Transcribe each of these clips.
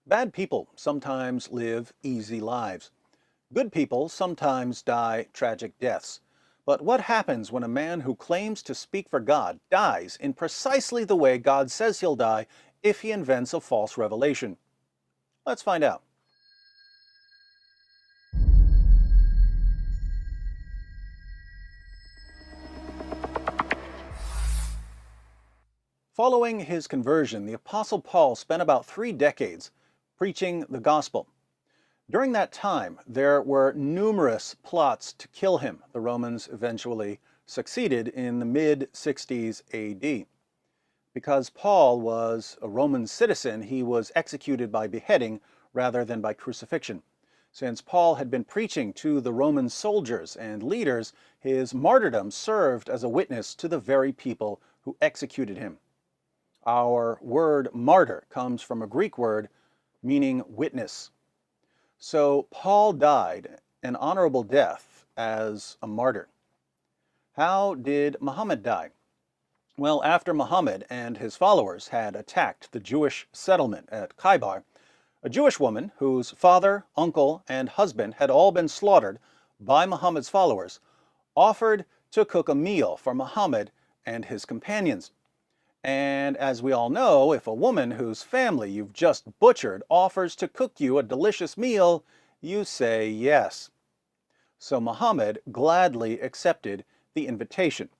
Bad people sometimes live easy lives. Good people sometimes die tragic deaths. But what happens when a man who claims to speak for God dies in precisely the way God says he'll die if he invents a false revelation? Let's find out. Following his conversion, the Apostle Paul spent about 3 decades preaching the gospel. During that time, there were numerous plots to kill him. The Romans eventually succeeded in the mid-60s AD. Because Paul was a Roman citizen, he was executed by beheading rather than by crucifixion. Since Paul had been preaching to the Roman soldiers and leaders, his martyrdom served as a witness to the very people who executed him. Our word martyr comes from a Greek word meaning witness. So Paul died an honorable death as a martyr. How did Muhammad die? Well, after Muhammad and his followers had attacked the Jewish settlement at Khaybar, a Jewish woman whose father, uncle, and husband had all been slaughtered by Muhammad's followers offered to cook a meal for Muhammad and his companions. And as we all know, if a woman whose family you've just butchered offers to cook you a delicious meal, you say yes. So Muhammad gladly accepted the invitation.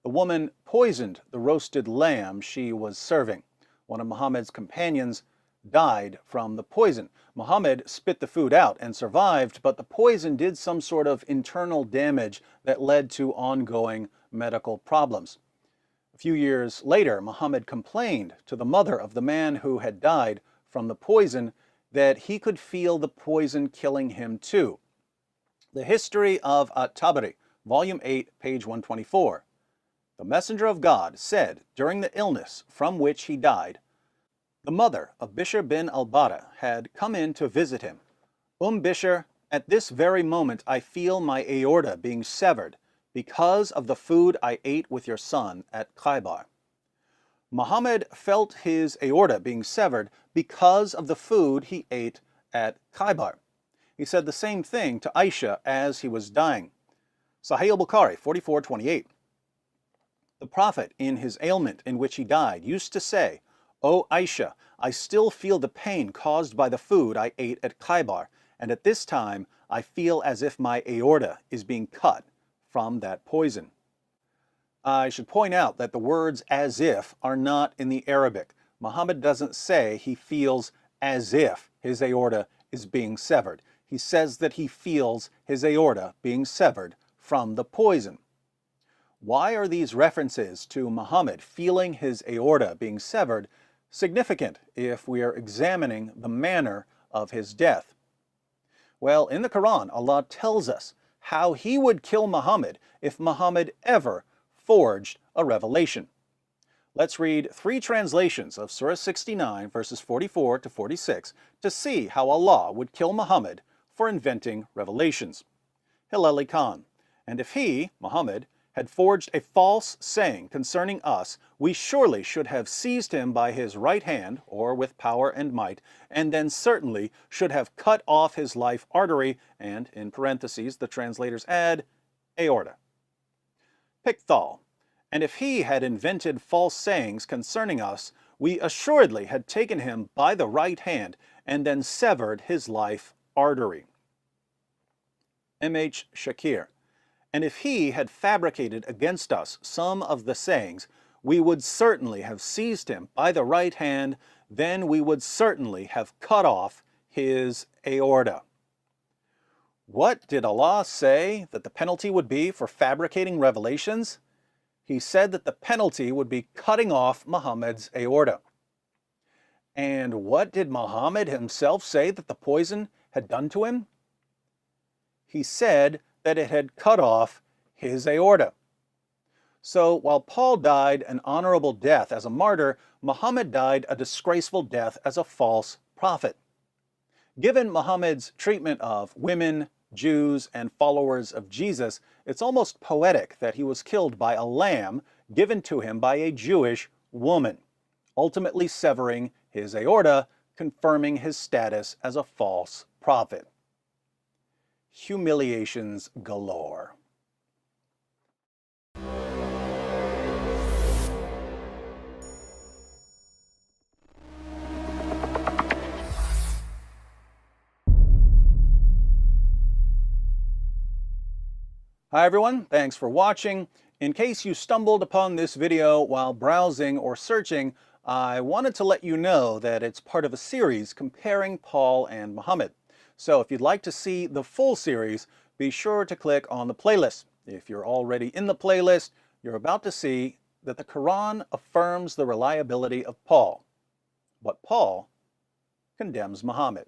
The woman poisoned the roasted lamb she was serving. One of Muhammad's companions died from the poison. Muhammad spit the food out and survived, but the poison did some sort of internal damage that led to ongoing medical problems. A few years later, Muhammad complained to the mother of the man who had died from the poison that he could feel the poison killing him too. The History of At-Tabari, Volume 8, page 124. The messenger of God said during the illness from which he died, the mother of Bishr bin al-Bara had come in to visit him. Bishr, at this very moment I feel my aorta being severed because of the food I ate with your son at Khaybar. Muhammad felt his aorta being severed because of the food he ate at Khaybar. He said the same thing to Aisha as he was dying. Sahih al-Bukhari 44:28. The Prophet, in his ailment in which he died, used to say, "O Aisha, I still feel the pain caused by the food I ate at Khaybar, and at this time I feel as if my aorta is being cut from that poison." I should point out that the words "as if" are not in the Arabic. Muhammad doesn't say he feels as if his aorta is being severed. He says that he feels his aorta being severed from the poison. Why are these references to Muhammad feeling his aorta being severed significant if we are examining the manner of his death? Well, in the Quran, Allah tells us how he would kill Muhammad if Muhammad ever forged a revelation. Let's read 3 translations of Surah 69, verses 44 to 46, to see how Allah would kill Muhammad for inventing revelations. Hilali Khan, and if he, Muhammad, had forged a false saying concerning us, we surely should have seized him by his right hand, or with power and might, and then certainly should have cut off his life artery, and, in parentheses, the translators add, aorta. Pickthall, and if he had invented false sayings concerning us, we assuredly had taken him by the right hand, and then severed his life artery. M.H. Shakir, and if he had fabricated against us some of the sayings, we would certainly have seized him by the right hand, then we would certainly have cut off his aorta. What did Allah say that the penalty would be for fabricating revelations? He said that the penalty would be cutting off Muhammad's aorta. And what did Muhammad himself say that the poison had done to him? He said that it had cut off his aorta. So while Paul died an honorable death as a martyr, Muhammad died a disgraceful death as a false prophet. Given Muhammad's treatment of women, Jews, and followers of Jesus, it's almost poetic that he was killed by a lamb given to him by a Jewish woman, ultimately severing his aorta, confirming his status as a false prophet. Humiliations galore. Hi everyone, thanks for watching. In case you stumbled upon this video while browsing or searching, I wanted to let you know that it's part of a series comparing Paul and Muhammad. So if you'd like to see the full series, be sure to click on the playlist. If you're already in the playlist, you're about to see that the Quran affirms the reliability of Paul, but Paul condemns Muhammad.